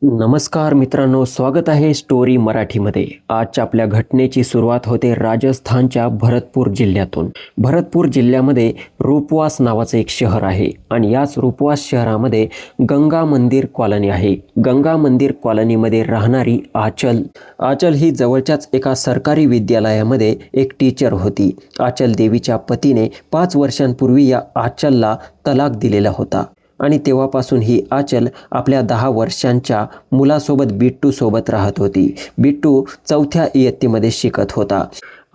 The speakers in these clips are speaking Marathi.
नमस्कार मित्रांनो, स्वागत आहे स्टोरी मराठीमध्ये। आजच्या आपल्या घटनेची सुरुवात होते राजस्थानच्या भरतपूर जिल्ह्यातून। भरतपूर जिल्ह्यामध्ये रूपवास नावाचं एक शहर आहे आणि याच रूपवास शहरामध्ये गंगा मंदिर कॉलनी आहे। गंगा मंदिर कॉलनीमध्ये राहणारी आचल ही जवळच्याच एका सरकारी विद्यालयामध्ये एक टीचर होती। आचल देवीच्या पतीने 5 वर्षांपूर्वी या आचलला तलाक दिलेला होता आणि तेव्हापासून ही आचल आपल्या 10 वर्षांच्या मुलासोबत बिट्टू सोबत राहत होती। बिट्टू 4थ्या इयत्तेमध्ये शिकत होता।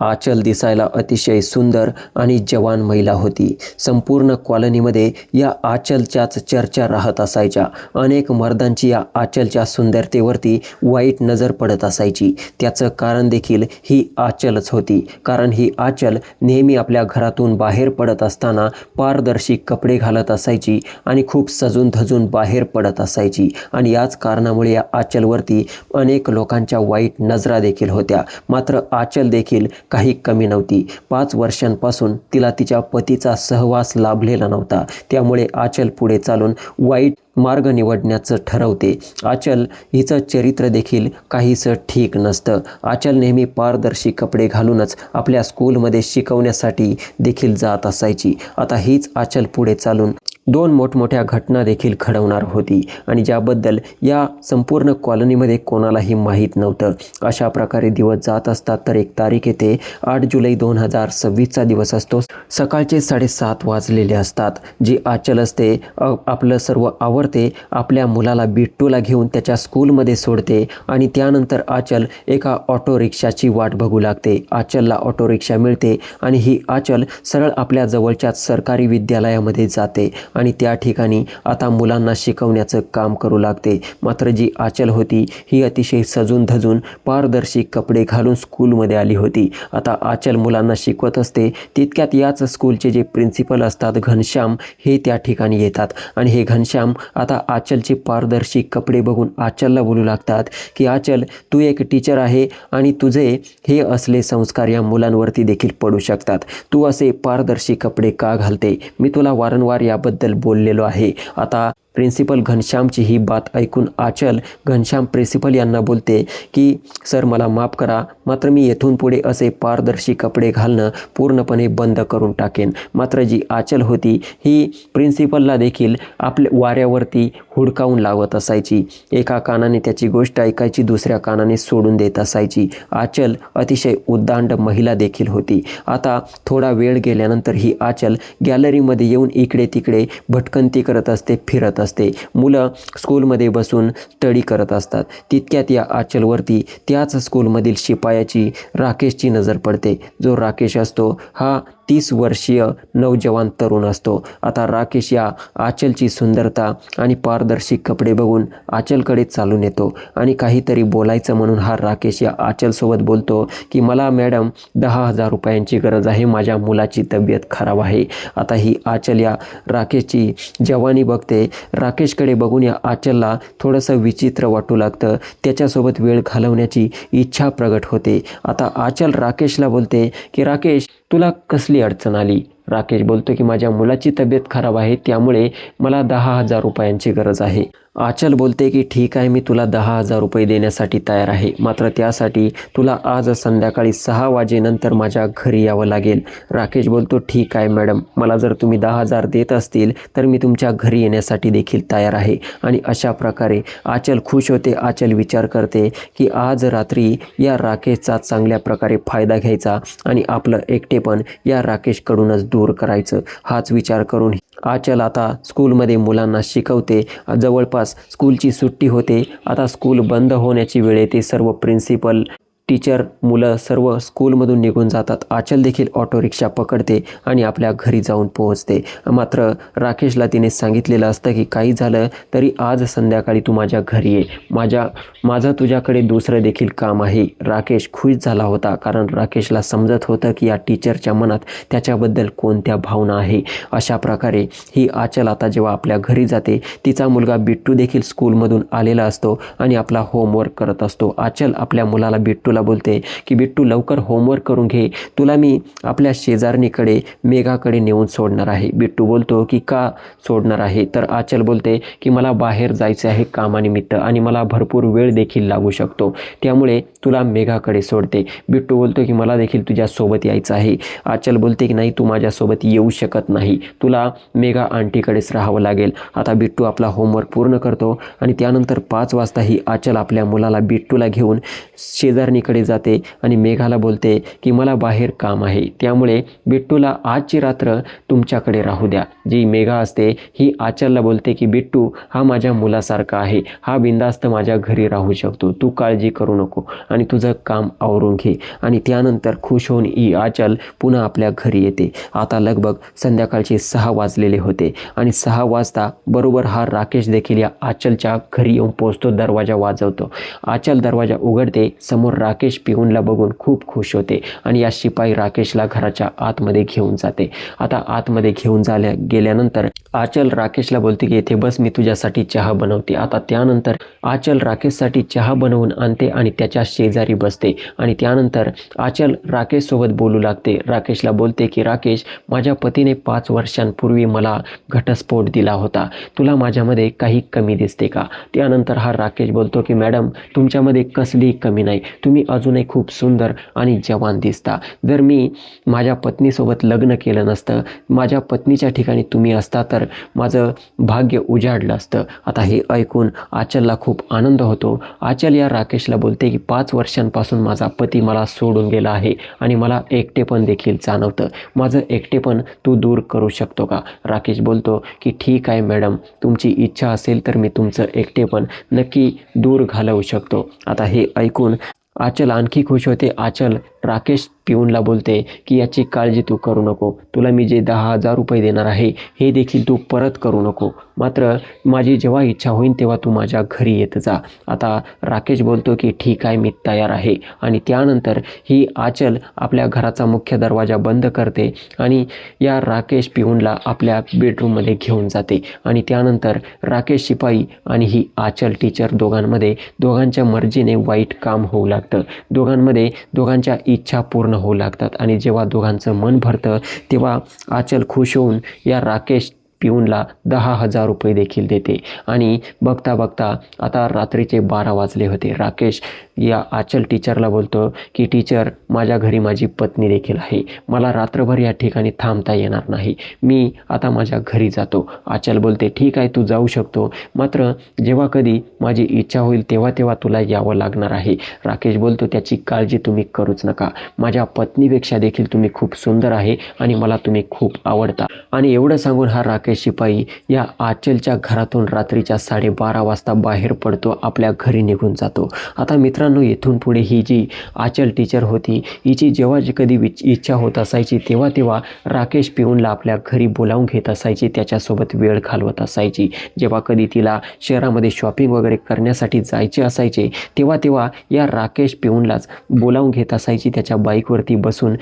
आचल दिसायला अतिशय सुंदर आणि जवान महिला होती। संपूर्ण कॉलनीमध्ये या आचलच्याच चर्चा राहत असायच्या। अनेक मर्दांची या आचलच्या सुंदरतेवरती वाईट नजर पडत असायची। त्याचं कारण देखील ही आचलच होती, कारण ही आचल नेहमी आपल्या घरातून बाहेर पडत असताना पारदर्शी कपडे घालत असायची आणि खूप सजून धजून बाहेर पडत असायची आणि याच कारणामुळे या आचलवरती अनेक लोकांच्या वाईट नजरा देखील होत्या। मात्र आचल देखील काही कमी नव्हती। 5 वर्षांपासून तिला तिच्या पतीचा सहवास लाभलेला नव्हता, त्यामुळे आचल पुढे चालून वाईट मार्ग निवडण्याचं ठरवते। आचल हिचं चरित्र देखील काहीसं ठीक नसतं। आचल नेहमी पारदर्शी कपडे घालूनच आपल्या स्कूलमध्ये शिकवण्यासाठी देखील जात असायची। आता हीच आचल पुढे चालून 2 मोठमोठ्या घटना देखील घडवणार होती आणि ज्याबद्दल या संपूर्ण कॉलनीमध्ये कोणालाही माहीत नव्हतं। अशा प्रकारे दिवस जात असतात तर एक तारीख येते, 8 जुलै 2026चा दिवस असतो। सकाळचे 7:30 वाजलेले असतात। जी आचल असते आपलं सर्व आवरते, आपल्या मुलाला बिट्टूला घेऊन त्याच्या स्कूलमध्ये सोडते आणि त्यानंतर आचल एका ऑटो रिक्षाची वाट बघू लागते। आचलला ऑटो रिक्षा मिळते आणि ही आचल सरळ आपल्या जवळच्याच सरकारी विद्यालयामध्ये जाते आणि त्या ठिकाणी आता मुलांना शिकवण्याचं काम करू लागते। मात्र जी आचल होती ही अतिशय सजून धजून पारदर्शी कपडे घालून स्कूलमध्ये आली होती। आता आचल मुलांना शिकवत असते, तितक्यात याच स्कूलचे जे प्रिन्सिपल असतात घनश्याम, हे त्या ठिकाणी येतात आणि हे घनश्याम आता आचलचे पारदर्शी कपडे बघून आचलला बोलू लागतात की आचल, तू एक टीचर आहे आणि तुझे हे असले संस्कार या मुलांवरती देखील पडू शकतात। तू असे पारदर्शी कपडे का घालते? मी तुला वारंवार याबद्दल बोललेलो आहे। आता प्रिन्सिपल घनश्यामची ही बात ऐकून आचल घनश्याम प्रिन्सिपल यांना बोलते की सर, मला माफ करा, मात्र मी येथून पुढे असे पारदर्शी कपडे घालणं पूर्णपणे बंद करून टाकेन। मात्र जी आचल होती ही प्रिन्सिपलला देखील आपल्या वाऱ्यावरती हुडकावून लावत असायची। एका कानाने त्याची गोष्ट ऐकायची, दुसऱ्या कानाने सोडून देत असायची। आचल अतिशय उद्दांड महिला देखील होती। आता थोडा वेळ गेल्यानंतर ही आचल गॅलरीमध्ये येऊन इकडे तिकडे भटकंती करत असते, फिरत असते। मुलं स्कूलमध्ये बसून स्टडी करत असतात। तितक्यात या आचलवरती त्याच स्कूलमधील शिपायाची राकेशची नजर पडते। जो राकेश असतो हा 30 वर्षीय नौजवान तरुण असतो। आता राकेश या आचलची सुंदरता आणि पारदर्शी कपडे बघून आचलकडे चालून येतो आणि काहीतरी बोलायचं म्हणून हा राकेश या आचलसोबत बोलतो की मला मॅडम 10,000 रुपयांची गरज आहे, माझ्या मुलाची तब्येत खराब आहे। आता ही आचल या राकेशची जवानी बघते। राकेशकडे बघून या आचलला थोडंसं विचित्र वाटू लागतं, त्याच्यासोबत वेळ घालवण्याची इच्छा प्रगट होते। आता आचल राकेशला बोलते की राकेश, तुला कसली अडचण आली? राकेश बोलतो की माझ्या मुलाची तब्येत खराब आहे, त्यामुळे मला 10,000 रुपयांची गरज आहे। आचल बोलते की ठीक आहे, मी तुला 10,000 रुपये देण्यासाठी तयार आहे, मात्र त्यासाठी तुला आज संध्याकाळी 6 वाजेनंतर माझ्या घरी यावं लागेल। राकेश बोलतो ठीक आहे मॅडम, मला जर तुम्ही 10,000 देत असतील तर मी तुमच्या घरी येण्यासाठी देखील तयार आहे। आणि अशा प्रकारे आचल खुश होते। आचल विचार करते की आज रात्री या राकेशचा चांगल्या प्रकारे फायदा घ्यायचा आणि आपलं एकटेपण या राकेशकडूनच दूर करायचं। हाच विचार करून आचल आता स्कूलमध्ये मुलांना शिकवते। जवळपास स्कूलची सुट्टी होते। आता स्कूल बंद होण्याची वेळ येते। सर्व प्रिन्सिपल, टीचर, मुलं सर्व स्कूलमधून निघून जातात। आचल देखील ऑटो रिक्षा पकडते आणि आपल्या घरी जाऊन पोहोचते। मात्र राकेशला तिने सांगितलेलं असतं की काही झालं तरी आज संध्याकाळी तू माझ्या घरी ये, माझं तुझ्याकडे दुसरं देखील काम आहे। राकेश खुश झाला होता, कारण राकेशला समजत होतं की या टीचरच्या मनात त्याच्याबद्दल कोणत्या भावना आहे। अशा प्रकारे ही आचल आता जेव्हा आपल्या घरी जाते, तिचा मुलगा बिट्टू देखील स्कूलमधून आलेला असतो आणि आपला होमवर्क करत असतो। आचल आपल्या मुलाला बिट्टूला बिट्टूला बोलते की बिट्टू लवकर होमवर्क करून घे, तुला मी आपल्या शेजारणीकडे मेघाकडे नेऊन सोडणार आहे. बिट्टू बोलतो की का सोडणार आहे? तर आचल बोलते की मला बाहेर जायचे आहे कामानिमित्त आणि मला भरपूर वेळ देखील लागू शकतो, त्यामुळे तुला मेघाकडे सोडते. बिट्टू बोलतो की मला देखील तुझ्यासोबत यायचं आहे. आचल बोलते की नाही, तू माझ्यासोबत येऊ शकत नाही, तुला मेघा आंटीकडेच राहावं लागेल. आता बिट्टू आपला होमवर्क पूर्ण करतो आणि त्यानंतर 5 वाजताही आचल आपल्या मुलाला बिट्टूला घेऊन शेजारणीकडे जाते आणि मेघाला बोलते की मला बाहेर काम आहे, त्यामुळे बिट्टूला आजची रात्र तुमच्याकडे राहू द्या. जी मेघा असते ही आचलला बोलते की बिट्टू हा माझ्या मुलासारखा आहे, हा बिंदास्त माझ्या घरी राहू शकतो, तू काळजी करू नको आणि तुझं काम आवरून घे. आणि त्यानंतर खुश होऊन ही आचल पुन्हा आपल्या घरी येते. आता लगभग संध्याकाळचे 6 वाजलेले होते आणि 6 वाजता बरोबर हा राकेश देखील या आचलच्या घरी येऊन पोहोचतो. दरवाजा वाजवतो. आचल दरवाजा उघडते. समोर राकेश पिऊनला बघून खूप खुश होते आणि या शिपाई राकेशला घराच्या आतमध्ये घेऊन जाते. आता आतमध्ये घेऊन गेल्यानंतर आचल राकेशला बोलते की इथे बस, मी तुझ्यासाठी चहा बनवते. आता त्यानंतर आचल राकेशसाठी चहा बनवून आणते आणि त्याच्या शेजारी बसते आणि त्यानंतर आचल राकेशसोबत बोलू लागते. राकेशला बोलते की राकेश, माझ्या पतीने 5 वर्षांपूर्वी मला घटस्फोट दिला होता, तुला माझ्यामध्ये काही कमी दिसते का? त्यानंतर हा राकेश बोलतो की मॅडम, तुमच्यामध्ये कसलीही कमी नाही, तुम्ही अजूनही खूप सुंदर आणि जवान दिसता. जर मी माझ्या पत्नीसोबत लग्न केलं नसतं, माझ्या पत्नीच्या ठिकाणी तुम्ही असता तर माझं भाग्य उजाडलं असतं. आता हे ऐकून आचलला खूप आनंद होतो. आचल या राकेशला बोलते की 5 वर्षांपासून माझा पती मला सोडून गेला आहे आणि मला एकटेपण देखील जाणवतं, माझं एकटेपण तू दूर करू शकतो का? राकेश बोलतो की ठीक आहे मॅडम, तुमची इच्छा असेल तर मी तुमचं एकटेपण नक्की दूर घालवू शकतो. आता हे ऐकून आचल आणखी खुश होते. आचल राकेश पिऊनला बोलते की याची काळजी तू करू नको, तुला मी जे 10,000 रुपये देणार आहे हे देखील तू परत करू नको, मात्र माझी जेव्हा इच्छा होईल तेव्हा तू माझ्या घरी येत जा. आता राकेश बोलतो की ठीक आहे, मी तयार आहे. आणि त्यानंतर ही आचल आपल्या घराचा मुख्य दरवाजा बंद करते आणि या राकेश पिऊनला आपल्या बेडरूममध्ये घेऊन जाते. आणि त्यानंतर राकेश शिपाई आणि ही आचल टीचर दोघांच्या मर्जीने वाईट काम होऊ लागतं. दोघांच्या इच्छा पूर्ण होऊ लागतात आणि जेव्हा दोघांचं मन भरतं तेव्हा आचल खुश होऊन या राकेश पिऊनला 10,000 रुपये देखील देते. आणि बघता बघता आता रात्रीचे 12 वाजले होते. राकेश या आचल टीचरला बोलतो की टीचर, माझ्या घरी माझी पत्नी देखील आहे, मला रात्रभर या ठिकाणी थांबता येणार नाही, मी आता माझ्या घरी जातो. आचल बोलते ठीक आहे, तू जाऊ शकतो, मात्र जेव्हा कधी माझी इच्छा होईल तेव्हा तुला यावं लागणार आहे. राकेश बोलतो त्याची काळजी तुम्ही करूच नका, माझ्या पत्नीपेक्षा देखील तुम्ही खूप सुंदर आहे आणि मला तुम्ही खूप आवडता. आणि एवढं सांगून हा राकेश शिपाई या आचलच्या घरातून रात्रीच्या 12:30 वाजता बाहेर पडतो, आपल्या घरी निघून जातो. आता मित्रांनो, येथून पुढे ही जी आचल टीचर होती हिची जेव्हा कधी इच्छा होत असायची तेव्हा राकेश पिऊनला आपल्या घरी बोलावून घेत असायची, त्याच्यासोबत वेळ घालवत असायची. जेव्हा कधी तिला शहरामध्ये शॉपिंग वगैरे करण्यासाठी जायचे असायचे तेव्हा या राकेश पिऊनलाच बोलावून घेत असायची. त्याच्या बाईकवरती बसून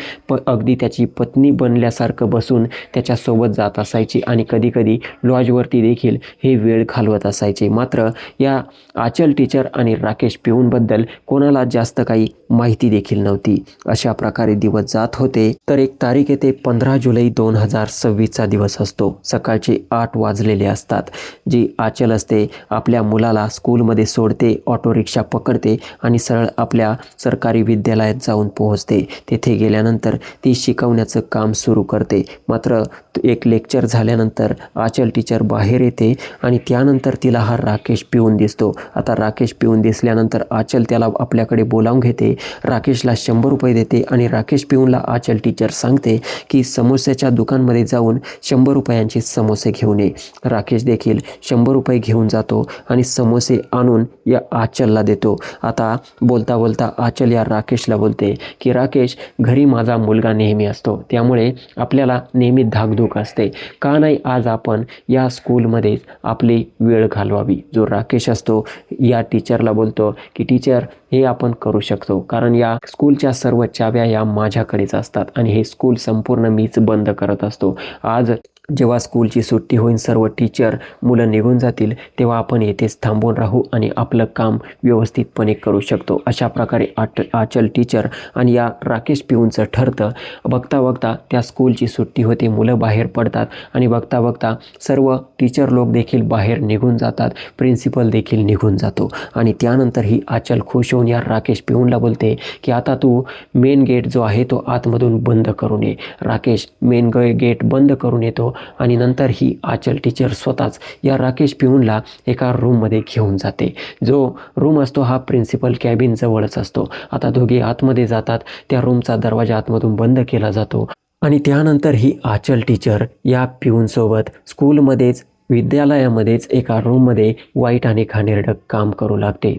अगदी त्याची पत्नी बनल्यासारखं बसून त्याच्यासोबत जात असायची आणि कधी लॉजवरती देखील हे वेळ घालवत असायचे. मात्र या आचल टीचर आणि राकेश पिऊनबद्दल कोणाला जास्त काही माहिती देखील नव्हती. अशा प्रकारे दिवस जात होते. तर एक तारीख येते, 15 जुलै 2026चा दिवस असतो. सकाळचे 8 वाजलेले असतात. जी आचल असते आपल्या मुलाला स्कूलमध्ये सोडते, ऑटो रिक्षा पकडते आणि सरळ आपल्या सरकारी विद्यालयात जाऊन पोहोचते. तेथे गेल्यानंतर ती शिकवण्याचं काम सुरू करते. मात्र एक लेक्चर झाल्यानंतर आचल टीचर बाहेर येते आणि त्यानंतर तिला हा राकेश पिऊन दिसतो. आता राकेश पिऊन दिसल्यानंतर आचल त्याला आपल्याकडे बोलावून घेते, राकेशला 100 रुपये देते आणि राकेश पिऊनला आचल टीचर सांगते की समोस्याच्या दुकानमध्ये जाऊन 100 रुपयांचे समोसे घेऊन ये. राकेश देखील 100 रुपये घेऊन जातो आणि समोसे आणून या आचलला देतो. आता बोलता बोलता आचल या राकेशला बोलते की राकेश, घरी माझा मुलगा नेहमी असतो, त्यामुळे आपल्याला नेहमी धाकधूक असते, का नाही आज आपण या स्कूलमध्ये आपली वेळ घालवावी. जो राकेश असतो या टीचरला बोलतो की टीचर, हे आपण करू शकतो, कारण या स्कूलच्या सर्व चाव्या या माझ्याकडेच असतात आणि हे स्कूल संपूर्ण मीच बंद करत असतो. आज जेव्हा स्कूलची सुट्टी होईल, सर्व टीचर मुलं निघून जातील, तेव्हा आपण येथेच थांबून राहू आणि आपलं काम व्यवस्थितपणे करू शकतो. अशा प्रकारे आचल टीचर आणि या राकेश पिऊनचं ठरतं. बघता बघता त्या स्कूलची सुट्टी होते, मुलं बाहेर पडतात आणि बघता बघता सर्व टीचर लोक देखील बाहेर निघून जातात, प्रिन्सिपल देखील निघून जातो आणि त्यानंतर ही आचल खुश होऊन या राकेश पिऊनला बोलते की आता तू मेन गेट जो आहे तो आतमधून बंद करून ये. राकेश मेन गेट बंद करून येतो आणि नंतर ही आचल टीचर स्वतःच या राकेश पिऊनला एका रूममध्ये घेऊन जाते. जो रूम असतो हा प्रिन्सिपल कॅबिन जवळच असतो. आता दोघे आतमध्ये जातात. त्या रूमचा दरवाजा आतमधून बंद केला जातो आणि त्यानंतर ही आचल टीचर या पिऊनसोबत स्कूलमध्येच, विद्यालयामध्येच एका रूममध्ये वाईट आणि घाणेरडं काम करू लागते.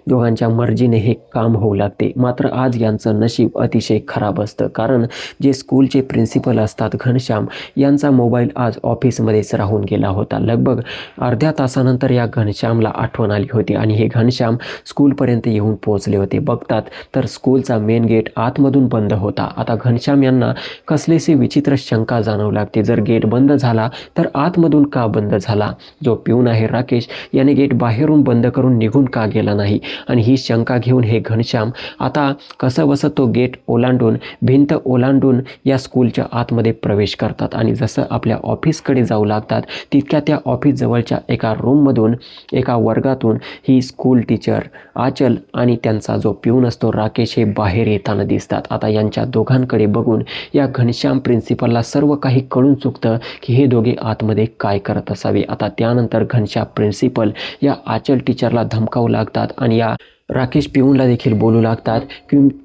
दोघांच्या मर्जीने हे काम होऊ लागते. मात्र आज यांचं नशीब अतिशय खराब असतं, कारण जे स्कूलचे प्रिन्सिपल असतात घनश्याम, यांचा मोबाईल आज ऑफिसमध्येच राहून गेला होता. लगभग अर्ध्या तासानंतर या घनश्यामला आठवण आली होती आणि हे घनश्याम स्कूलपर्यंत येऊन पोहोचले होते. बघतात तर स्कूलचा मेन गेट आतमधून बंद होता. आता घनश्याम यांना कसलीशी विचित्र शंका जाणवू लागते. जर गेट बंद झाला तर आतमधून का बंद झाला? जो पिऊन आहे राकेश याने गेट बाहेरून बंद करून निघून का गेला नाही? आणि ही शंका घेऊन हे घनश्याम आता कसं बसं तो गेट ओलांडून, भिंत ओलांडून या स्कूलच्या आतमध्ये प्रवेश करतात आणि जसं आपल्या ऑफिसकडे जाऊ लागतात तितक्या त्या ऑफिस जवळच्या एका रूममधून, एका वर्गातून ही स्कूल टीचर आचल आणि त्यांचा जो पिऊन असतो राकेश हे बाहेर येताना दिसतात. आता यांच्या दोघांकडे बघून या घनश्याम प्रिन्सिपलला सर्व काही कळून चुकतं की हे दोघे आतमध्ये काय करत असावे. आता त्यानंतर घनश्याम प्रिन्सिपल या आचल टीचरला धमकावू लागतात आणि या राकेश पिऊनला देखील बोलू लागतात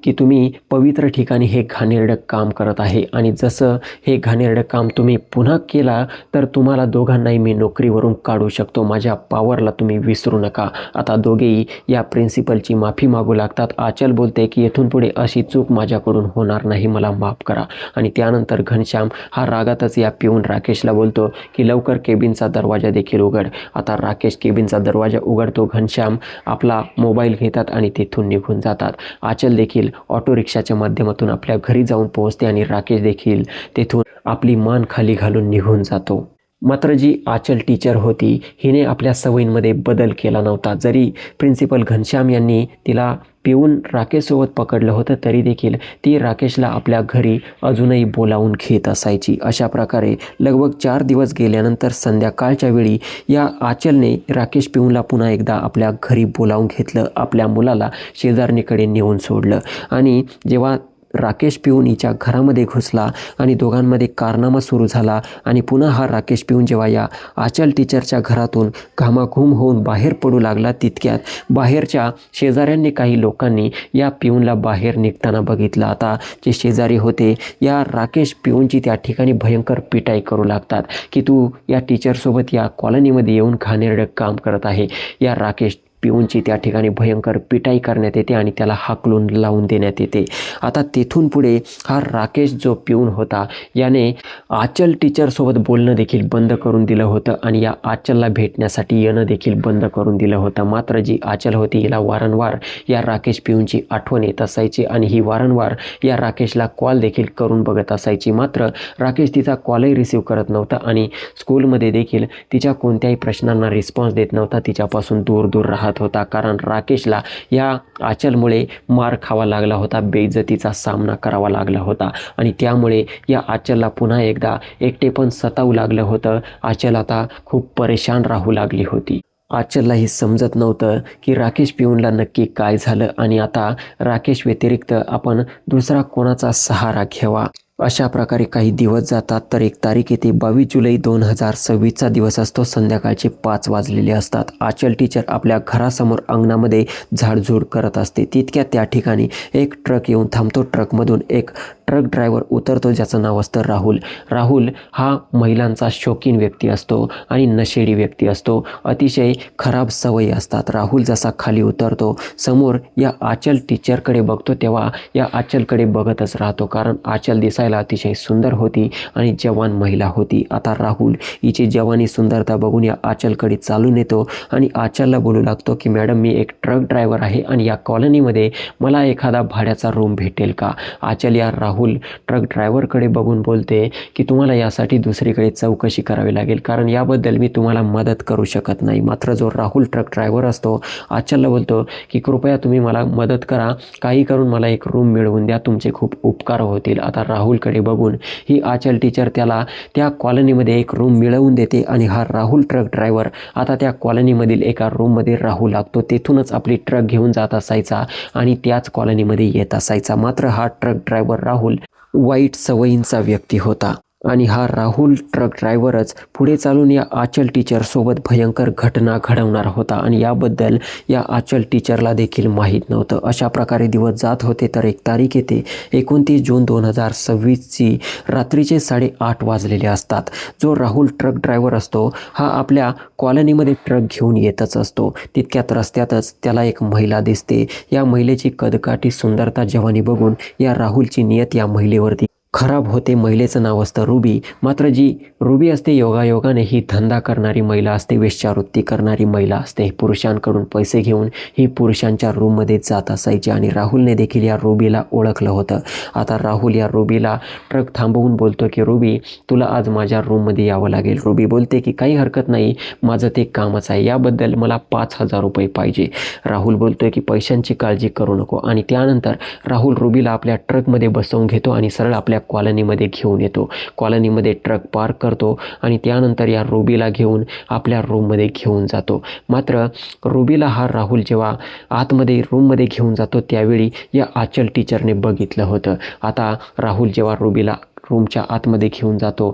की तुम्ही पवित्र ठिकाणी हे घाणेरडं काम करत आहे आणि जसं हे घाणेरडं काम तुम्ही पुन्हा केला तर तुम्हाला दोघांनाही मी नोकरीवरून काढू शकतो. माझ्या पॉवरला तुम्ही विसरू नका. आता दोघेही या प्रिन्सिपलची माफी मागू लागतात. आचल बोलते की येथून पुढे अशी चूक माझ्याकडून होणार नाही, मला माफ करा. आणि त्यानंतर घनश्याम हा रागातच या पिऊन राकेशला बोलतो की लवकर केबिनचा दरवाजा देखील उघड. आता राकेश केबिनचा दरवाजा उघडतो. घनश्याम आपला मोबाईल घेतात आणि तिथून निघून जातात. आचल देखील ऑटो रिक्षाच्या माध्यमातून आपल्या घरी जाऊन पोहोचते आणि राकेश देखील तेथून आपली मान खाली घालून निघून जातो. मात्र जी आचल टीचर होती हिने आपल्या सवयींमध्ये बदल केला नव्हता. जरी प्रिन्सिपल घनश्याम यांनी तिला पिऊन राकेशसोबत पकडलं होतं तरी देखील ती राकेशला आपल्या घरी अजूनही बोलावून घेत असायची. अशा प्रकारे लगभग 4 दिवस गेल्यानंतर संध्याकाळच्या वेळी या आचलने राकेश पिऊनला पुन्हा एकदा आपल्या घरी बोलावून घेतलं. आपल्या मुलाला शेजारणीकडे नेऊन सोडलं आणि जेव्हा राकेश पिऊन हिच्या घरामध्ये घुसला आणि दोघांमध्ये कारनामा सुरू झाला आणि पुन्हा हा राकेश पिऊन जेव्हा या आचल टीचरच्या घरातून घामाघूम होऊन बाहेर पडू लागला तितक्यात बाहेरच्या शेजाऱ्यांनी, काही लोकांनी या पिऊनला बाहेर निघताना बघितलं. आता जे शेजारी होते या राकेश पिऊनची त्या ठिकाणी भयंकर पिटाई करू लागतात की तू या टीचरसोबत या कॉलनीमध्ये येऊन घाणेरडं काम करत आहे. या राकेश पिऊनची त्या ठिकाणी भयंकर पिटाई करण्यात येते आणि त्याला हाकलून लावून देण्यात येते. आता तेथून पुढे हा राकेश जो पिऊन होता याने आचल टीचरसोबत बोलणं देखील बंद करून दिलं होतं आणि या आचलला भेटण्यासाठी येणं देखील बंद करून दिलं होतं. मात्र जी आचल होती हिला वारंवार या राकेश पिऊनची आठवण येत असायची आणि ही वारंवार या राकेशला कॉल देखील करून बघत असायची. मात्र राकेश तिचा कॉलही रिसीव करत नव्हता आणि स्कूलमध्ये देखील तिच्या कोणत्याही प्रश्नांना रिस्पॉन्स देत नव्हता, तिच्यापासून दूर दूर राहत होता. कारण राकेशला या आचलमुळे मार खावा लागला होता, बेइज्जतीचा सामना करावा लागला होता आणि त्यामुळे या आचलला पुन्हा एकदा एकटेपण सतावू लागलं होतं. आचल आता खूप परेशान राहू लागली होती. आचलला हे समजत नव्हतं की राकेश पिऊनला नक्की काय झालं आणि आता राकेश व्यतिरिक्त आपण दुसरा कोणाचा सहारा घ्यावा. अशा प्रकारे काही दिवस जातात तर एक तारीख येते. 22 जुलै 2026चा दिवस असतो. संध्याकाळचे 5 वाजलेले असतात. आचल टीचर आपल्या घरासमोर अंगणामध्ये झाडझूड करत असते. तितक्यात त्या ठिकाणी एक ट्रक येऊन थांबतो. ट्रकमधून एक ट्रक ड्रायव्हर उतरतो ज्याचं नाव असतं राहुल. राहुल हा महिलांचा शौकीन व्यक्ती असतो आणि नशेडी व्यक्ती असतो. अतिशय खराब सवयी असतात. राहुल जसा खाली उतरतो समोर या आचल टीचरकडे बघतो तेव्हा या आचलकडे बघतच राहतो, कारण आचल दिसायला दिसायला अतिशय सुंदर होती आणि जवान महिला होती. आता राहुल हिची जवानी सुंदरता बघून या आचलकडे चालून येतो आणि आचलला बोलू लागतो की मॅडम, मी एक ट्रक ड्रायव्हर आहे आणि या कॉलनीमध्ये मला एखादा भाड्याचा रूम भेटेल का? आचल या राहुल ट्रक ड्रायव्हरकडे बघून बोलते की तुम्हाला यासाठी दुसरीकडे चौकशी करावी लागेल, कारण याबद्दल मी तुम्हाला मदत करू शकत नाही. मात्र जो राहुल ट्रक ड्रायव्हर असतो आचलला बोलतो की कृपया तुम्ही मला मदत करा, काही करून मला एक रूम मिळवून द्या, तुमचे खूप उपकार होतील. आता राहुलकडे बघून ही आचल टीचर त्याला त्या कॉलनीमध्ये एक रूम मिळवून देते आणि हा राहुल ट्रक ड्रायव्हर आता त्या कॉलनीमधील एका रूममध्ये राहू लागतो. तेथूनच आपली ट्रक घेऊन जात असायचा आणि त्याच कॉलनीमध्ये येत असायचा. मात्र हा ट्रक ड्रायव्हर राहुल वाईट सवयींचा व्यक्ती होता आणि हा राहुल ट्रक ड्रायव्हरच पुढे चालून या आचल टीचरसोबत भयंकर घटना घडवणार होता आणि याबद्दल या आचल टीचरला देखील माहीत नव्हतं. अशा प्रकारे दिवस जात होते तर एक तारीख येते 29 जून 2026ची. रात्रीचे 8:30 वाजलेले असतात. जो राहुल ट्रक ड्रायव्हर असतो हा आपल्या कॉलनीमध्ये ट्रक घेऊन येतच असतो. तितक्यात रस्त्यातच त्याला एक महिला दिसते. या महिलेची कदकाठी सुंदरता जवानी बघून या राहुलची नियत या महिलेवरती खराब होते. महिलेचं नाव असतं रुबी. मात्र जी रुबी असते योगायोगाने ही धंदा करणारी महिला असते, वेश्यावृत्ती करणारी महिला असते. पुरुषांकडून पैसे घेऊन ही पुरुषांच्या रूममध्ये जात असायची आणि राहुलने देखील या रुबीला ओळखलं होतं. आता राहुल या रुबीला ट्रक थांबवून बोलतो की रुबी, तुला आज माझ्या रूममध्ये यावं लागेल. रुबी बोलते की काही हरकत नाही, माझं ते कामच आहे, याबद्दल मला 5,000 रुपये पाहिजे. राहुल बोलतोय की पैशांची काळजी करू नको आणि त्यानंतर राहुल रुबीला आपल्या ट्रकमध्ये बसवून घेतो आणि सरळ आपल्या कॉलनीमध्ये घेऊन येतो. कॉलनीमध्ये ट्रक पार्क करतो आणि त्यानंतर या रुबीला घेऊन आपल्या रूममध्ये घेऊन जातो. मात्र रुबीला हा राहुल जेव्हा आतमध्ये रूममध्ये घेऊन जातो त्यावेळी या आचल टीचरने बघितलं होतं. आता राहुल जेव्हा रुबीला रूमच्या आतमध्ये घेऊन जातो,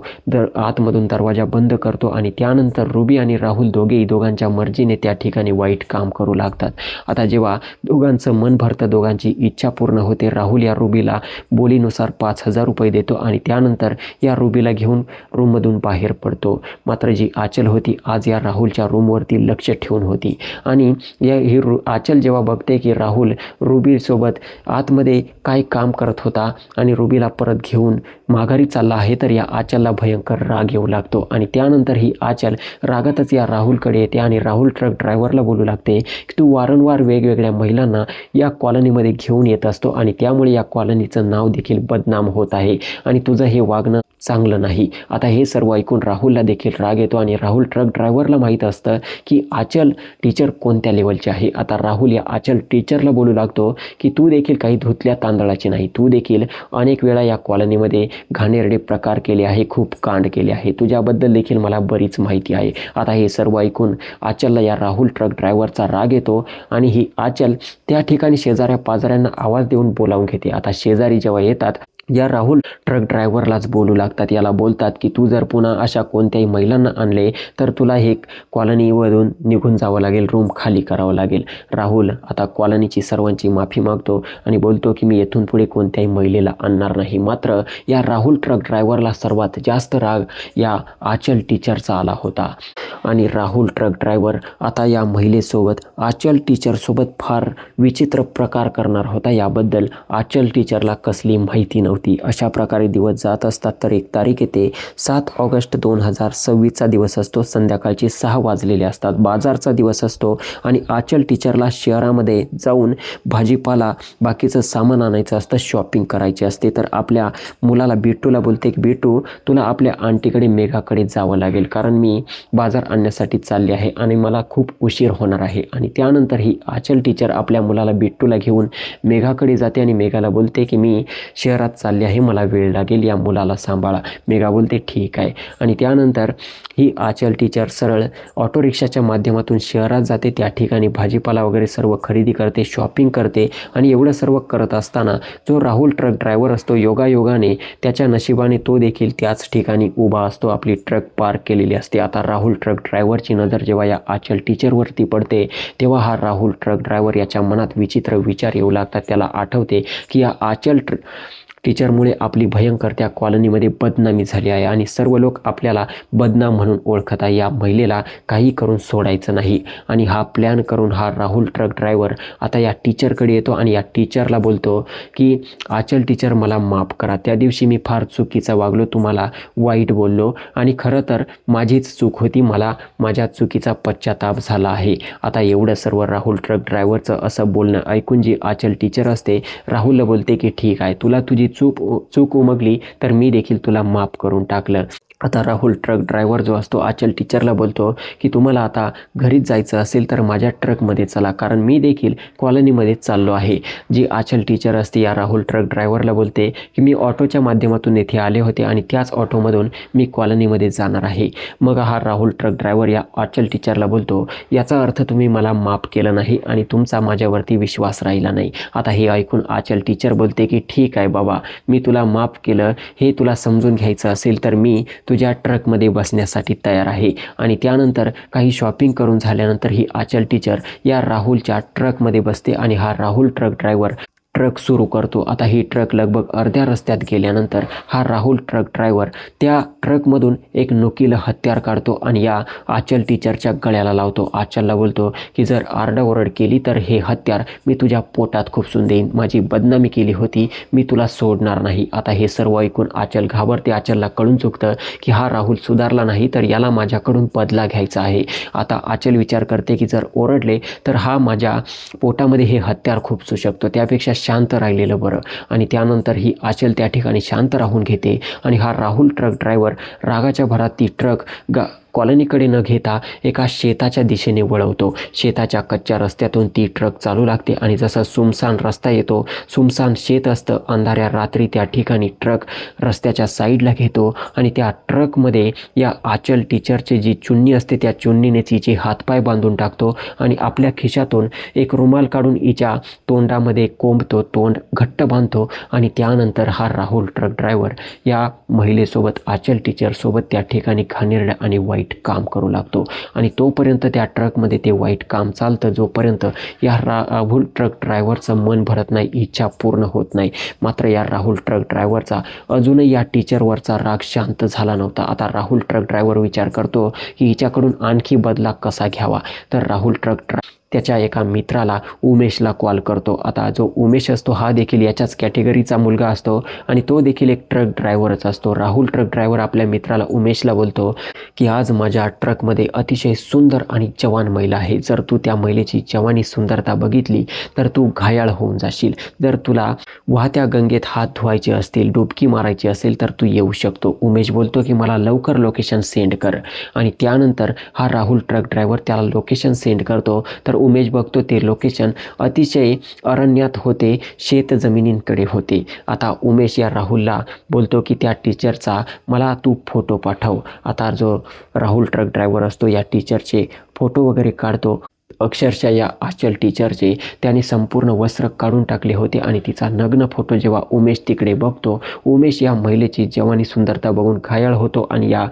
आतमधून दरवाजा बंद करतो आणि त्यानंतर रुबी आणि राहुल दोघांच्या मर्जीने त्या ठिकाणी वाईट काम करू लागतात. आता जेव्हा दोघांचं मन भरतं, दोघांची इच्छा पूर्ण होते, राहुल या रुबीला बोलीनुसार 5,000 रुपये देतो आणि त्यानंतर या रुबीला घेऊन रूममधून बाहेर पडतो. मात्र जी आचल होती आज या राहुलच्या रूमवरती लक्ष ठेवून होती आणि ही आचल जेव्हा बघते की राहुल रुबीसोबत आतमध्ये काय काम करत होता आणि रुबीला परत घेऊन माघारी चालला आहे, तर या आचलला भयंकर राग येऊ लागतो आणि त्यानंतर ही आचल रागातच या राहुलकडे येते आणि राहुल ट्रक ड्रायव्हरला बोलू लागते की तू वारंवार वेगवेगळ्या महिलांना या कॉलनीमध्ये घेऊन येत असतो आणि त्यामुळे या कॉलनीचं नाव देखील बदनाम होत आहे आणि तुझं हे वागणं चांगलं नाही. आता हे सर्व ऐकून राहुलला देखील राग येतो आणि राहुल ट्रक ड्रायव्हरला माहीत असतं की आचल टीचर कोणत्या लेवलची आहे. आता राहुल या आचल टीचरला बोलू लागतो की तू देखील काही धुतल्या तांदळाची नाही, तू देखील अनेक वेळा या कॉलनीमध्ये घाणेरडे प्रकार केले आहे, खूप कांड केले आहे, तुझ्याबद्दल देखील मला बरीच माहिती आहे. आता हे सर्व ऐकून आचलला या राहुल ट्रक ड्रायव्हरचा राग येतो आणि ही आचल त्या ठिकाणी शेजाऱ्या पाजाऱ्यांना आवाज देऊन बोलावून घेते. आता शेजारी जेव्हा येतात या राहुल ट्रक ड्रायव्हरलाच बोलू लागतात. याला बोलतात की तू जर पुन्हा अशा कोणत्याही महिलांना आणले तर तुला हे कॉलनीवरून निघून जावं लागेल, रूम खाली करावं लागेल. राहुल आता कॉलनीची सर्वांची माफी मागतो आणि बोलतो की मी येथून पुढे कोणत्याही महिलेला आणणार नाही. मात्र या राहुल ट्रक ड्रायव्हरला सर्वात जास्त राग या आचल टीचरचा आला होता आणि राहुल ट्रक ड्रायव्हर आता या महिलेसोबत आचल टीचरसोबत फार विचित्र प्रकार करणार होता. याबद्दल आचल टीचरला कसली माहिती नव्हती. अशा प्रकारे दिवस जात असतात तर एक तारीख येते 7 ऑगस्ट 2026चा दिवस असतो. संध्याकाळचे 6 वाजलेले असतात. बाजारचा दिवस असतो आणि आचल टीचरला शहरामध्ये जाऊन भाजीपाला बाकीचं सामान आणायचं असतं, शॉपिंग करायची असते. तर आपल्या मुलाला बिट्टूला बोलते की बिट्टू तुला आपल्या आंटीकडे मेघाकडे जावं लागेल, कारण मी बाजार आणण्यासाठी चालली आहे आणि मला खूप उशीर होणार आहे. आणि त्यानंतर ही आचल टीचर आपल्या मुलाला बिट्टूला घेऊन मेघाकडे जाते आणि मेघाला बोलते की मी शहरात चालली आहे, मला वेळ लागेल, या मुलाला सांभाळा. मेघा बोलते ठीक आहे. आणि त्यानंतर ही आचल टीचर सरळ ऑटो रिक्षाच्या माध्यमातून शहरात जाते. त्या ठिकाणी भाजीपाला वगैरे सर्व खरेदी करते, शॉपिंग करते आणि एवढं सर्व करत असताना जो राहुल ट्रक ड्रायव्हर असतो योगायोगाने त्याच्या नशिबाने तो देखील त्याच ठिकाणी उभा असतो, आपली ट्रक पार्क केलेली असते. आता राहुल ट्रक ड्रायव्हरची नजर जेव्हा या आचल टीचरवरती पडते तेव्हा हा राहुल ट्रक ड्रायव्हर याच्या मनात विचित्र विचार येऊ लागतात. त्याला आठवते की या आचल टीचरमुळे आपली भयंकर त्या कॉलनीमध्ये बदनामी झाली आहे आणि सर्व लोक आपल्याला बदनाम म्हणून ओळखत आहे. या महिलेला काही करून सोडायचं नाही आणि हा प्लॅन करून हा राहुल ट्रक ड्रायव्हर आता या टीचरकडे येतो आणि या टीचरला बोलतो की आचल टीचर मला माफ करा, त्या दिवशी मी फार चुकीचा वागलो, तुम्हाला वाईट बोललो आणि खरं तर माझीच चूक होती, मला माझ्या चुकीचा पश्चाताप झाला आहे. आता एवढं सर्व राहुल ट्रक ड्रायव्हरचं असं बोलणं ऐकून जी आचल टीचर असते राहुलला बोलते की ठीक आहे, तुला तुझी चूक उमगली तर मी देखील तुला माफ करून टाकलं. आता राहुल ट्रक ड्रायव्हर जो असतो आचल टीचरला बोलतो की तुम्हाला आता घरीच जायचं असेल तर माझ्या ट्रकमध्ये चला, कारण मी देखील कॉलनीमध्ये चाललो आहे. जी आचल टीचर असते या राहुल ट्रक ड्रायव्हरला बोलते की मी ऑटोच्या माध्यमातून येथे आले होते आणि त्याच ऑटोमधून मी कॉलनीमध्ये जाणार आहे. मग हा राहुल ट्रक ड्रायव्हर या आचल टीचरला बोलतो याचा अर्थ तुम्ही मला माफ केलं नाही आणि तुमचा माझ्यावरती विश्वास राहिला नाही. आता हे ऐकून आचल टीचर बोलते की ठीक आहे बाबा, मी तुला माफ केलं, हे तुला समजून घ्यायचं असेल तर मी तुझ्या ट्रकमध्ये बसण्यासाठी तयार आहे. आणि त्यानंतर काही शॉपिंग करून झाल्यानंतर ही आचल टीचर या राहुलच्या ट्रकमध्ये बसते आणि हा राहुल ट्रक ड्रायव्हर ट्रक सुरू करतो. आता ही ट्रक लगभग अर्ध्या रस्त्यात गेल्यानंतर हा राहुल ट्रक ड्रायव्हर त्या ट्रकमधून एक नुकीलं हत्यार काढतो आणि या आचल टीचरच्या गळ्याला लावतो. आचलला बोलतो की जर आरडाओरड केली तर हे हत्यार मी तुझ्या पोटात खुपसून देईन, माझी बदनामी केली होती, मी तुला सोडणार नाही. आता हे सर्व ऐकून आचल घाबरते. आचलला कळून चुकतं की हा राहुल सुधारला नाही तर याला माझ्याकडून बदला घ्यायचा आहे. आता आचल विचार करते की जर ओरडले तर हा माझ्या पोटामध्ये हे हत्यार खुपसू शकतो, त्यापेक्षा शांत राहिलेलं बरं. आणि त्यानंतर ही आचल त्या ठिकाणी शांत राहून घेते आणि हा राहुल ट्रक ड्रायव्हर रागाच्या भरात ती ट्रक कॉलनीकडे न घेता एका शेताच्या दिशेने वळवतो. शेताच्या कच्च्या रस्त्यातून ती ट्रक चालू लागते आणि जसा सुमसान रस्ता येतो, सुमसान शेत असतं, अंधाऱ्या रात्री त्या ठिकाणी ट्रक रस्त्याच्या साईडला घेतो आणि त्या ट्रकमध्ये या आचल टीचरची जी चुन्नी असते त्या चुन्नीने तिचे हातपाय बांधून टाकतो आणि आपल्या खिशातून एक रुमाल काढून हिच्या तोंडामध्ये कोंबतो, तोंड घट्ट बांधतो आणि त्यानंतर हा राहुल ट्रक ड्रायव्हर या महिलेसोबत आचल टीचरसोबत त्या ठिकाणी घाणेरडं आणि वाईट काम करू लागतो. आणि तोपर्यंत त्या ट्रकमध्ये ते वाईट काम चालतं जोपर्यंत या राहुल ट्रक ड्रायव्हरचं मन भरत नाही, इच्छा पूर्ण होत नाही. मात्र या राहुल ट्रक ड्रायव्हरचा अजूनही या टीचरवरचा राग शांत झाला नव्हता. आता राहुल ट्रक ड्रायव्हर विचार करतो की हिच्याकडून आणखी बदला कसा घ्यावा. तर राहुल ट्रक त्याच्या एका मित्राला उमेशला कॉल करतो. आता जो उमेश असतो हा देखील याच्याच कॅटेगरीचा मुलगा असतो आणि तो देखील एक ट्रक ड्रायव्हरच असतो. राहुल ट्रक ड्रायव्हर आपल्या मित्राला उमेशला बोलतो की आज माझ्या ट्रकमध्ये अतिशय सुंदर आणि जवान महिला आहे, जर तू त्या महिलेची जवानी सुंदरता बघितली तर तू घायाळ होऊन जाशील. जर तुला वाहत्या गंगेत हात धुवायचे असतील, डुबकी मारायची असेल तर तू येऊ शकतो. उमेश बोलतो की मला लवकर लोकेशन सेंड कर. आणि त्यानंतर हा राहुल ट्रक ड्रायव्हर त्याला लोकेशन सेंड करतो. तर उमेश बघतो ते लोकेशन अतिशय अरण्यात होते, शेत जमिनींकडे होते. आता उमेश या राहुलला बोलतो की त्या टीचरचा मला तू फोटो पाठव. आता जो राहुल ट्रक ड्रायव्हर असतो या टीचरचे फोटो वगैरे काढतो. अक्षरशः या आचल टीचरचे त्याने संपूर्ण वस्त्र काढून टाकले होते आणि तिचा नग्न फोटो जेव्हा उमेश तिकडे बघतो, उमेश या महिलेची जवानी सुंदरता बघून घायाळ होतो आणि या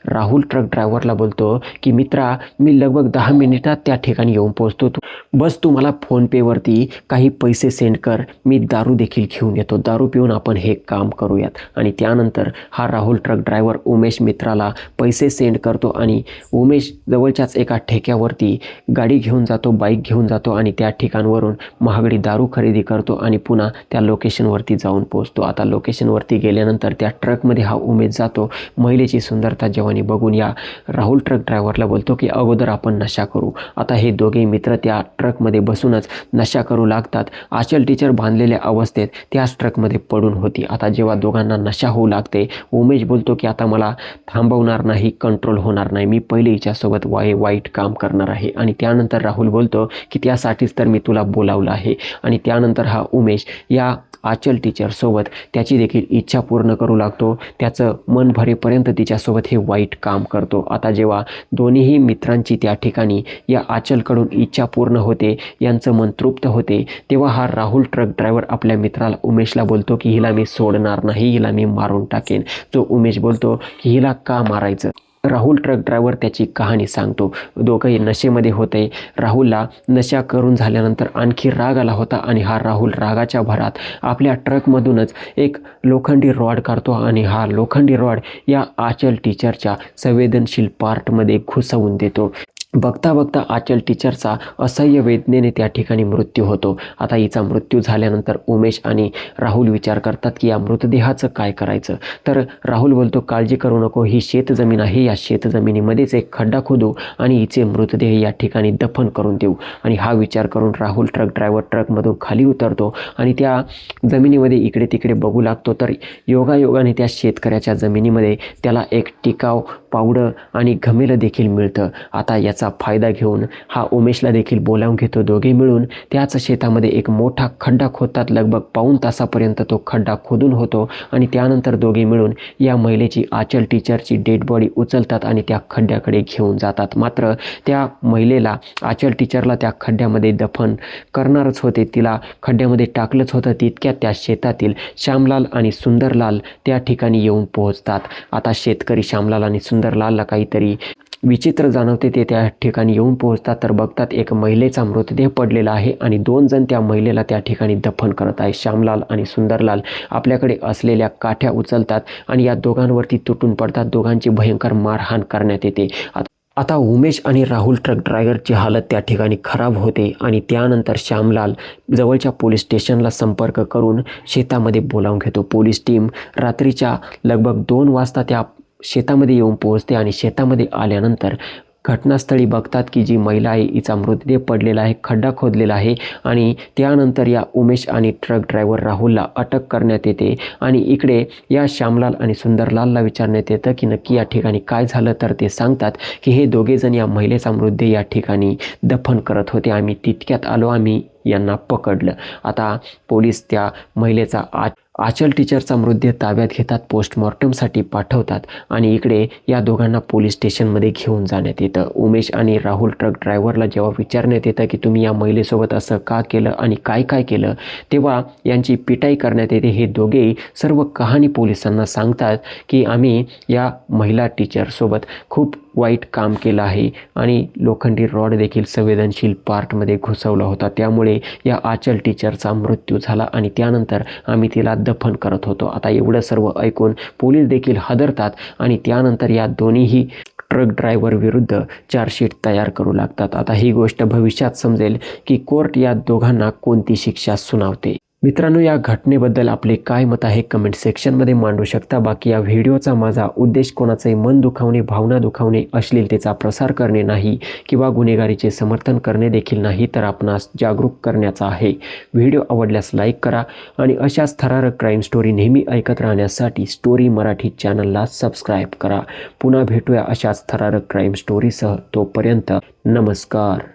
राहुल ट्रक ड्रायव्हरला बोलतो की मित्रा, मी लगभग 10 मिनिटात त्या ठिकाणी येऊन पोहोचतो, बस तू मला फोनपेवरती काही पैसे सेंड कर, मी दारू देखील घेऊन येतो, दारू पिऊन आपण हे काम करूयात. आणि त्यानंतर हा राहुल ट्रक ड्रायव्हर उमेश मित्राला पैसे सेंड करतो आणि उमेश जवळच्याच एका ठेक्यावरती गाडी घेऊन जातो, बाईक घेऊन जातो आणि त्या ठिकाणवरून महागडी दारू खरेदी करतो आणि पुन्हा त्या लोकेशनवरती जाऊन पोहोचतो. आता लोकेशनवरती गेल्यानंतर त्या ट्रकमध्ये हा उमेश जातो. महिलेची सुंदरता जवानी बघून या राहुल ट्रक ड्रायव्हरला बोलतो की अगोदर आपण नशा करू. आता हे दोघे मित्र त्या ट्रकमध्ये बसूनच नशा करू लागतात. आचल टीचर बांधलेल्या अवस्थेत त्याच ट्रकमध्ये पडून होती. आता जेव्हा दोघांना नशा होऊ लागते, उमेश बोलतो की आता मला थांबवणार नाही, कंट्रोल होणार नाही, मी पहिले हिच्यासोबत वाईट काम करणार आहे. आणि त्यानंतर राहुल बोलतो की त्यासाठीच तर मी तुला बोलावलं आहे. आणि त्यानंतर हा उमेश या आचल टीचरसोबत त्याची देखील इच्छा पूर्ण करू लागतो. त्याचं मन भरेपर्यंत तिच्यासोबत हे वाईट काम करतो. आता जेव्हा दोन्हीही मित्रांची त्या ठिकाणी या आचलकडून इच्छा पूर्ण होते, यांचं मन तृप्त होते, तेव्हा हा राहुल ट्रक ड्रायव्हर आपल्या मित्राला उमेशला बोलतो की हिला मी सोडणार नाही, हिला मी मारून टाकेन. जो उमेश बोलतो की हिला का मारायचं, राहुल ट्रक ड्रायव्हर त्याची कहाणी सांगतो. दोघंही नशेमध्ये होते. राहुलला नशा करून झाल्यानंतर आणखी राग आला होता आणि हा राहुल रागाच्या भरात आपल्या ट्रकमधूनच एक लोखंडी रॉड काढतो आणि हा लोखंडी रॉड या आचल टीचरच्या संवेदनशील पार्टमध्ये घुसवून देतो. बघता बघता आचल टीचरचा असह्य वेदनेने त्या ठिकाणी मृत्यू होतो. आता हिचा मृत्यू झाल्यानंतर उमेश आणि राहुल विचार करतात की या मृतदेहाचं काय करायचं. तर राहुल बोलतो, काळजी करू नको, ही शेतजमीन आहे, या शेतजमिनीमध्येच एक खड्डा खोदू आणि हिचे मृतदेह या ठिकाणी दफन करून देऊ. आणि हा विचार करून राहुल ट्रक ड्रायव्हर ट्रकमधून खाली उतरतो आणि त्या जमिनीमध्ये इकडे तिकडे बघू लागतो. तर योगायोगाने त्या शेतकऱ्याच्या जमिनीमध्ये त्याला एक टिकाव पावडं आणि घमेलं देखील मिळतं. आता याचा फायदा घेऊन हा उमेशला देखील बोलावून घेतो. दोघे मिळून त्याच शेतामध्ये एक मोठा खड्डा खोदतात. लगभग पाऊण तासापर्यंत तो खड्डा खोदून होतो आणि त्यानंतर दोघे मिळून या महिलेची आचल टीचरची डेड बॉडी उचलतात आणि त्या खड्ड्याकडे घेऊन जातात. मात्र त्या महिलेला, आचल टीचरला त्या खड्ड्यामध्ये दफन करणारच होते, तिला खड्ड्यामध्ये टाकलंच होतं. तितक्यात त्या शेतातील श्यामलाल आणि सुंदरलाल त्या ठिकाणी येऊन पोहोचतात. आता शेतकरी श्यामलाल आणि सुंदरलालला काहीतरी विचित्र जाणवते. ते त्या ठिकाणी येऊन पोहोचतात तर बघतात एक महिलेचा मृतदेह पडलेला आहे आणि 2 जण त्या महिलेला त्या ठिकाणी दफन करत आहे. श्यामलाल आणि सुंदरलाल आपल्याकडे असलेल्या काठ्या उचलतात आणि या दोघांवरती तुटून पडतात. दोघांची भयंकर मारहाण करण्यात येते. आता उमेश आणि राहुल ट्रक ड्रायव्हरची हालत त्या ठिकाणी खराब होते आणि त्यानंतर श्यामलाल जवळच्या पोलीस स्टेशनला संपर्क करून शेतामध्ये बोलावून घेतो. पोलीस टीम रात्रीच्या लगभग 2 वाजता त्या शेतामध्ये येऊन पोहोचते आणि शेतामध्ये आल्यानंतर घटनास्थळी बघतात की जी महिला आहे हिचा मृतदेह पडलेला आहे, खड्डा खोदलेला आहे आणि त्यानंतर या उमेश आणि ट्रक ड्रायव्हर राहुलला अटक करण्यात येते. आणि इकडे या श्यामलाल आणि सुंदरलालला विचारण्यात येतं की नक्की या ठिकाणी काय झालं. तर ते सांगतात की हे दोघेजण या महिलेचा मृतदेह या ठिकाणी दफन करत होते, आम्ही तितक्यात आलो, आम्ही यांना पकडलं. आता पोलीस त्या महिलेचा आचल टीचरचा मृतदेह ताब्यात घेतात, पोस्टमॉर्टमसाठी पाठवतात आणि इकडे या दोघांना पोलीस स्टेशनमध्ये घेऊन जाण्यात येतं. उमेश आणि राहुल ट्रक ड्रायव्हरला जेव्हा विचारण्यात येतं की तुम्ही या महिलेसोबत असं का केलं आणि काय काय केलं, तेव्हा यांची पिटाई करण्यात येते. हे दोघेही सर्व कहाणी पोलिसांना सांगतात की आम्ही या महिला टीचरसोबत खूप वाईट काम केलं आहे आणि लोखंडी रॉड देखील संवेदनशील पार्टमध्ये घुसवला होता, त्यामुळे या आचल टीचरचा मृत्यू झाला आणि त्यानंतर आम्ही तिला दफन करत होतो. आता एवढं सर्व ऐकून पोलीस देखील हादरतात आणि त्यानंतर या दोन्हीही ट्रक ड्रायव्हर विरुद्ध चार्जशीट तयार करू लागतात. आता ही गोष्ट भविष्यात समजेल की कोर्ट या दोघांना कोणती शिक्षा सुनावते. मित्रांनो, या घटनेबद्दल आपले काय मत आहे कमेंट सेक्शनमध्ये मांडू शकता. बाकी या व्हिडिओचा माझा उद्देश कोणाचंही मन दुखावणे, भावना दुखावणे, अश्लीलतेचा प्रसार करणे नाही किंवा गुन्हेगारीचे समर्थन करणे देखील नाही, तर आपणास जागरूक करण्याचा आहे. व्हिडिओ आवडल्यास लाईक करा आणि अशाच थरारक क्राईम स्टोरी नेहमी ऐकत राहण्यासाठी स्टोरी मराठी चॅनलला सबस्क्राईब करा. पुन्हा भेटूया अशाच थरारक क्राईम स्टोरीसह. तोपर्यंत नमस्कार.